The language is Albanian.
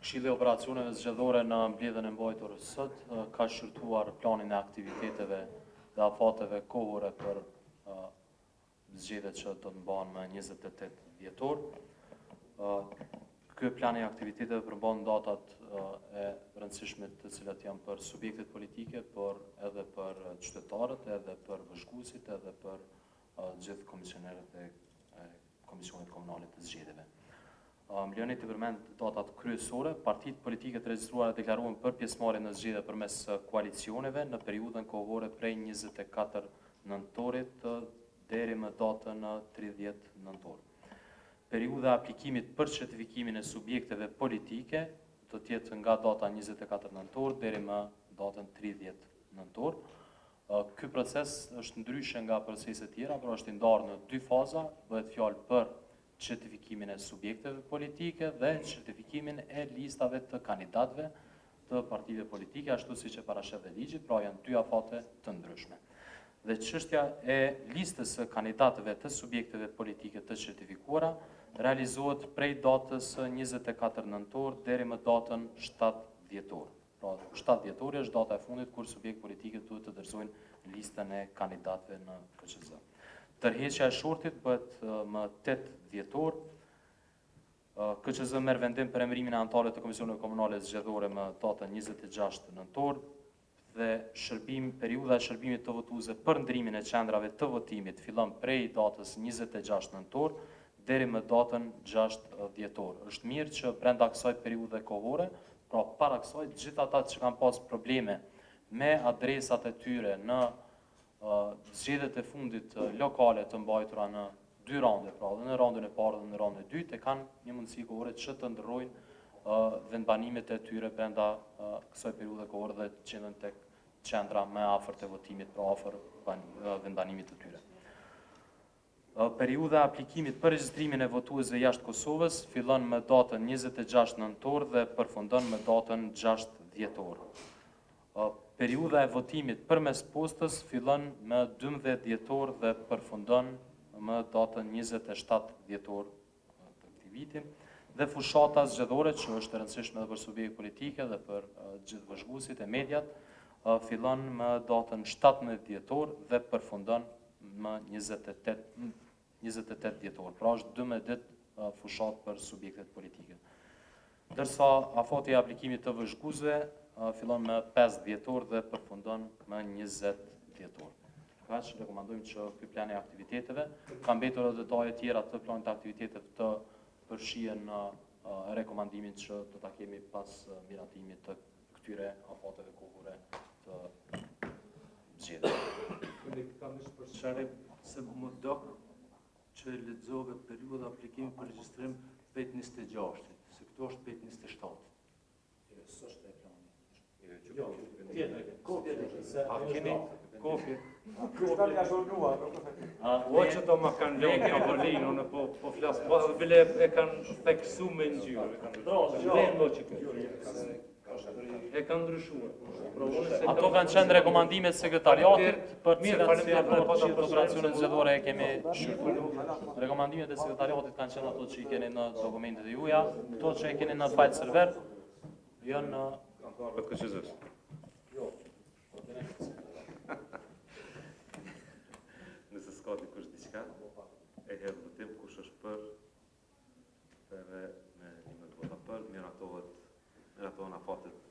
Këshilli i operacioneve zgjedhore në mbledhjen e mbajtur sot ka shqyrtuar planin e aktiviteteve dhe afateve kohore për zgjedhjet që do të mbahen më 28 dhjetor. Ky plan i aktiviteteve përmban datat e rëndësishme të cilat janë për subjektet politike, por edhe për qytetarët, edhe për vëzhguesit, edhe për gjithë komisionerët e Komisionit Komunale të Zgjedhjeve. Më lejoni të përmend datat kryesore. Partitë politike të regjistruara deklaruan për pjesëmarrje në zgjedhje përmes koalicioneve në periudhën kohore prej 24 nëntorit deri më datën 30 nëntor. Periudha e aplikimit për certifikimin e subjekteve politike do të jetë nga data 24 nëntor deri më datën 30 nëntor. Ky proces është ndryshe nga proceset tjera, por është i ndarë në dy faza, bëhet fjalë për certifikimin e subjekteve politike dhe certifikimin e listave të kandidatëve të partive politike, ashtu siç e parashet dhe ligji, pra janë dy afate të ndryshme. Dhe çështja e listës së kandidatëve të subjekteve politike të certifikuara realizohet prej datës 24 nëntor deri më datën 7 dhjetor. Pra 7 dhjetori është data e fundit kur subjekt politike duhet të dorëzojnë listën e kandidatëve në KQZ. Tërheqja e shortit bëhet më 8 dhjetor. KQZ merr vendim për emërimin e anëtarëve të Komisioneve Komunale Zgjedhore më datën 26 nëntor dhe periudha e shërbimit të votuesve për ndrimin e qendrave të votimit fillon prej datës 26 nëntor deri më datën 6 dhjetor. Është mirë që brenda kësaj periudhe kohore, pra para kësaj, gjithë ata që kanë pas probleme me adresat e tyre në zgjedhjet e fundit lokale të mbajtura në dy rande, pra dhe në randën e parë dhe në randën e dytë, kanë një mundësi kohore që të ndrojnë vendbanimet e tyre brenda kësaj periudhe kohore dhe të gjenden tek qendra më afër të votimit, pra afër vendbanimit të tyre. Periudha e aplikimit për regjistrimin e votuesve jashtë Kosovës fillon me datën 26 nëntor dhe përfundon me datën 6 dhjetor. Periudha e votimit përmes postës fillon me 12 dhjetor dhe përfundon me datën 27 dhjetor të këtij viti. Dhe fushata zgjedhore, që është e rëndësishme edhe për subjekte politike dhe për gjithë vëzhguesit e mediat, fillon me datën 17 dhjetor dhe përfundon me 28 dhjetor. Pra është 12 ditë fushat për subjektet politike. Ndërsa afati i aplikimit të vëzhguesve fillon me 5 dhjetor dhe përfundon me 20 dhjetor. Kaq rekomandojmë që ky plan i aktiviteteve, ka mbetur edhe detaje tjera të planit të aktiviteteve të përfshihen në rekomandimin që do ta kemi pas miratimit të këtyre afateve kohore të zgjedhjeve. Kam një përshërim se më dok që lexove periudha aplikimit për regjistrim 5-26, se këto është 5-27. S'është e plani. A keni kopje? Kristal ka shonua. O që to ma kanë lënë në Berlin, unë po flas, bile e kanë theksu me ngjyrë. E kanë ndryshuar. Ato kanë qenë rekomandimet sekretariatit për cilat si operacionet zgjedhore e kemi shqyrtuar. Rekomandimet e sekretariatit kanë qenë ato që i keni në dokumentet e juaja, ato që i keni në file server, janë në Për KQZ-s. Nëse s'ka dikush diçka, e hedh votim kush është për, edhe me një vota për, miratohen afatet